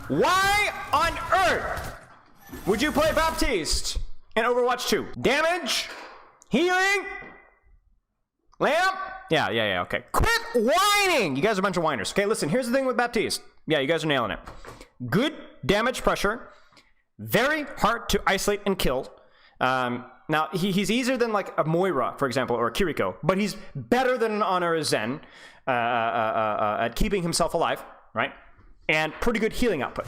Why on earth would you play Baptiste in Overwatch 2? Damage, healing, lamp. Yeah, okay. Quit whining! You guys are a bunch of whiners. Okay, listen, here's the thing with Baptiste. Yeah, you guys are nailing it. Good damage pressure, very hard to isolate and kill. Now, he's easier than like a Moira, for example, or a Kiriko, but he's better than an Ana or a Zen at keeping himself alive, right? And pretty good healing output.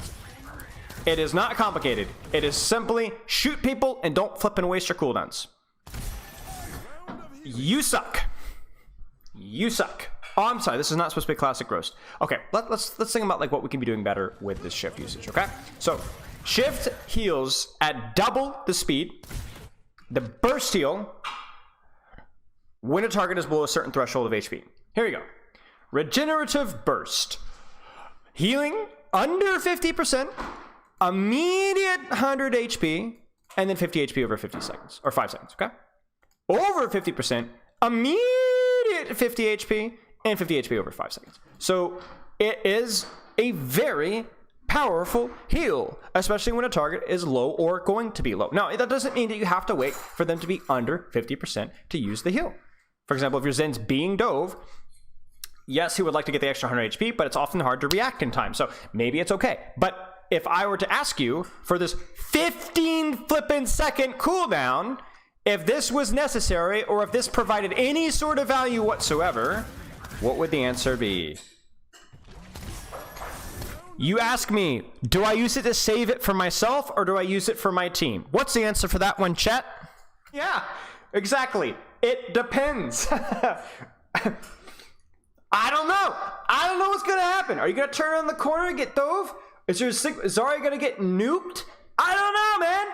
It is not complicated. It is simply shoot people and don't flip and waste your cooldowns. You suck. You suck. Oh, I'm sorry. This is not supposed to be classic roast. Okay, let's think about like what we can be doing better with this shift usage. Okay, so shift heals at double the speed. The burst heal when a target is below a certain threshold of HP. Here you go. Regenerative burst. Healing under 50%, immediate 100 HP, and then 50 HP over 50 seconds, or 5 seconds, okay? Over 50%, immediate 50 HP, and 50 HP over 5 seconds. So it is a very powerful heal, especially when a target is low or going to be low. Now, that doesn't mean that you have to wait for them to be under 50% to use the heal. For example, if your Zen's being dove, yes, he would like to get the extra 100 HP, but it's often hard to react in time. So maybe it's okay. But if I were to ask you for this 15 flippin' second cooldown, if this was necessary or if this provided any sort of value whatsoever, what would the answer be? You ask me, do I use it to save it for myself or do I use it for my team? What's the answer for that one, chat? Yeah, exactly. It depends. I don't know. I don't know what's going to happen. Are you going to turn around the corner and get dove? Is your Zarya going to get nuked? I don't know, man.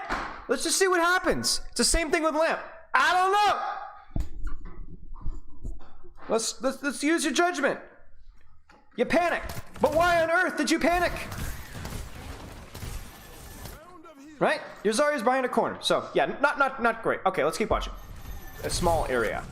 Let's just see what happens. It's the same thing with Lamp. I don't know. Let's use your judgment. You panicked. But why on earth did you panic? Right? Your Zarya's behind a corner. So, yeah, not great. Okay, let's keep watching. A small area.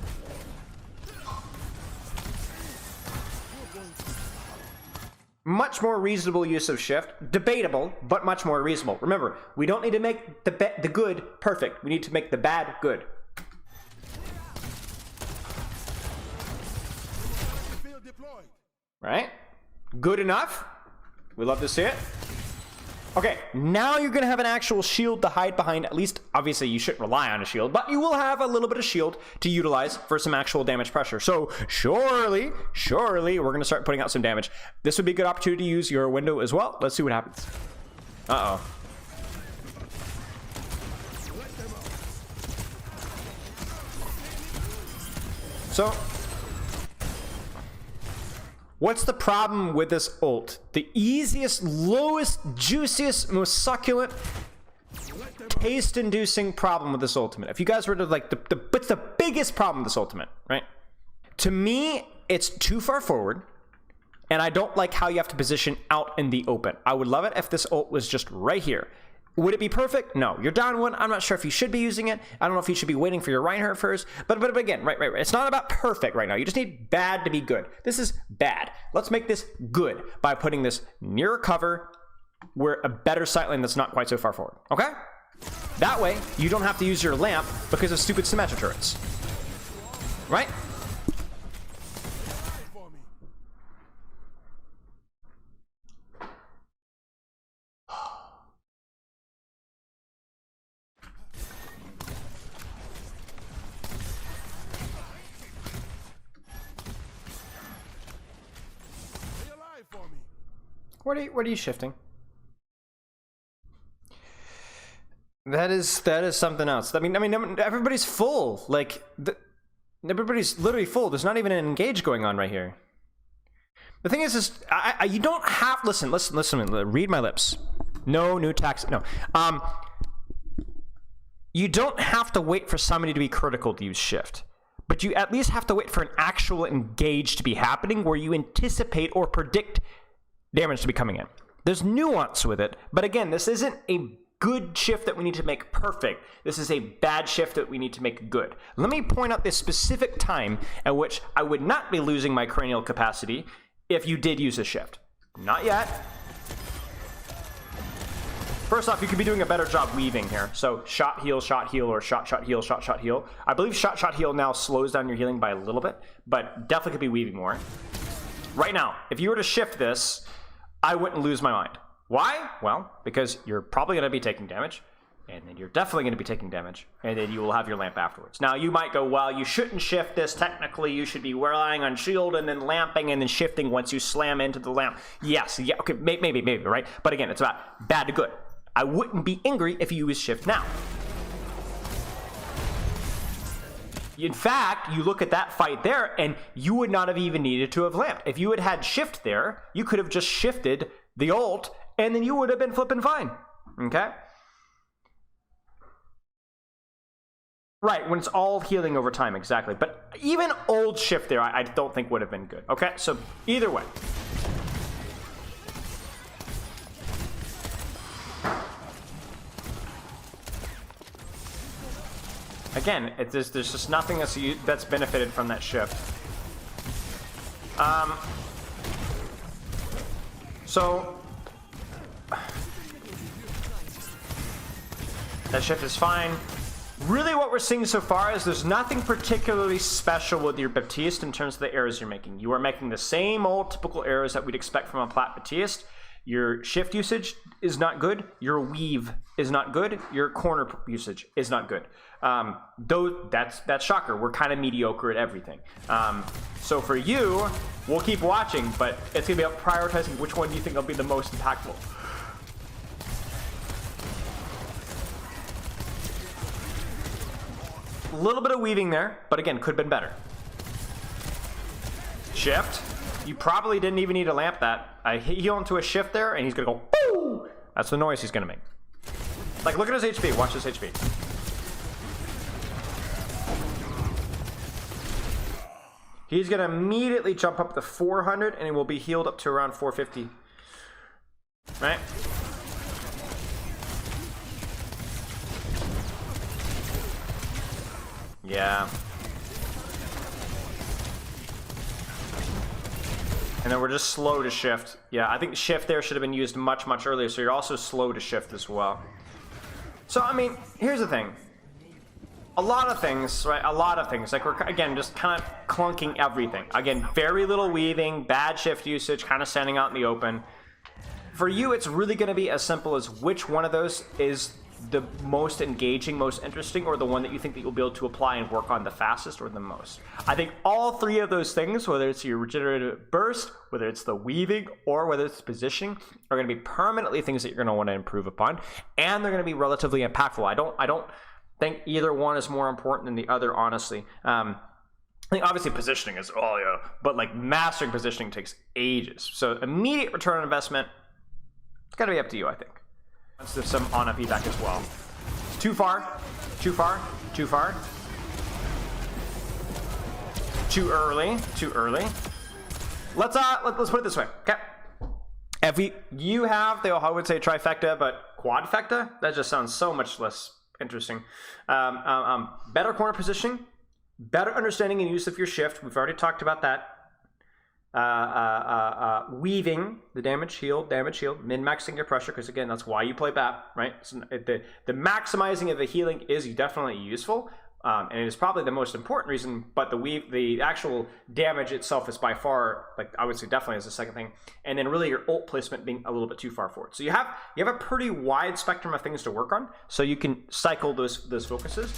Much more reasonable use of shift. Debatable, but much more reasonable. Remember, we don't need to make the good perfect. We need to make the bad good. Right? Good enough. We love to see it. Okay, now you're gonna have an actual shield to hide behind. At least, obviously, you shouldn't rely on a shield, but you will have a little bit of shield to utilize for some actual damage pressure. So surely, we're gonna start putting out some damage. This would be a good opportunity to use your window as well. Let's see what happens. Uh-oh. So, what's the problem with this ult? The easiest, lowest, juiciest, most succulent, taste-inducing problem with this ultimate. If you guys were to like, what's the biggest problem with this ultimate, right? To me, it's too far forward, and I don't like how you have to position out in the open. I would love it if this ult was just right here. Would it be perfect? No. You're down one. I'm not sure if you should be using it. I don't know if you should be waiting for your Reinhardt first. But again, right. It's not about perfect right now. You just need bad to be good. This is bad. Let's make this good by putting this near cover where a better sight line that's not quite so far forward. Okay? That way, you don't have to use your lamp because of stupid Symmetra turrets. Right? What are you shifting? That is something else. I mean, everybody's full. Like, everybody's literally full. There's not even an engage going on right here. The thing is you don't have. Listen. Read my lips. No new tax. No. You don't have to wait for somebody to be critical to use shift, but you at least have to wait for an actual engage to be happening where you anticipate or predict damage to be coming in. There's nuance with it, but again, this isn't a good shift that we need to make perfect. This is a bad shift that we need to make good. Let me point out this specific time at which I would not be losing my cranial capacity if you did use a shift. Not yet. First off, you could be doing a better job weaving here. So shot, heal, or shot, heal, shot, heal. I believe shot, heal now slows down your healing by a little bit, but definitely could be weaving more. Right now, if you were to shift this, I wouldn't lose my mind. Why? Well, because you're probably going to be taking damage, and then you're definitely going to be taking damage, and then you will have your lamp afterwards. Now, you might go, well, you shouldn't shift this. Technically, you should be relying on shield and then lamping and then shifting once you slam into the lamp. Yes, yeah, okay, maybe, right? But again, it's about bad to good. I wouldn't be angry if you use shift now. In fact, you look at that fight there, and you would not have even needed to have lamped. If you had had shift there, you could have just shifted the ult, and then you would have been flipping fine. Okay? Right, when it's all healing over time, exactly. But even old shift there, I don't think would have been good. Okay, so either way. Again, there's just nothing that's benefited from that shift. So that shift is fine. Really what we're seeing so far is there's nothing particularly special with your Baptiste in terms of the errors you're making. You are making the same old typical errors that we'd expect from a plat Baptiste. Your shift usage is not good. Your weave is not good. Your corner usage is not good. Though that's shocker. We're kind of mediocre at everything. So for you, we'll keep watching, but it's gonna be about prioritizing which one do you think will be the most impactful. A little bit of weaving there, but again, could have been better. Shift. You probably didn't even need to lamp that. I heal into a shift there, and he's gonna go, boo! That's the noise he's gonna make. Like, look at his HP. Watch his HP. He's gonna immediately jump up to 400, and he will be healed up to around 450. Right? Yeah. And then we're just slow to shift. Yeah, I think shift there should have been used much, much earlier, so you're also slow to shift as well. So, I mean, here's the thing. A lot of things, right? A lot of things. Like, we're, again, just kind of clunking everything. Again, very little weaving, bad shift usage, kind of standing out in the open. For you, it's really going to be as simple as which one of those is the most engaging, most interesting, or the one that you think that you'll be able to apply and work on the fastest or the most. I think all three of those things, whether it's your regenerative burst, whether it's the weaving, or whether it's positioning, are going to be permanently things that you're going to want to improve upon, and they're going to be relatively impactful. I don't think either one is more important than the other, honestly. I think obviously positioning is, oh yeah, but like mastering positioning takes ages. So immediate return on investment, it's got to be up to you, I think. There's some Ana feedback as well. Too far, too far, too far. Too early, too early. Let's put it this way, okay? If you have the, I would say trifecta, but quadfecta, that just sounds so much less interesting. Better corner positioning, better understanding and use of your shift. We've already talked about that. Weaving the damage shield, min-maxing your pressure, because again, that's why you play BAP, right? So the maximizing of the healing is definitely useful, and it is probably the most important reason, but the actual damage itself is by far, like I would say definitely is the second thing, and then really your ult placement being a little bit too far forward. So you have a pretty wide spectrum of things to work on, so you can cycle those focuses.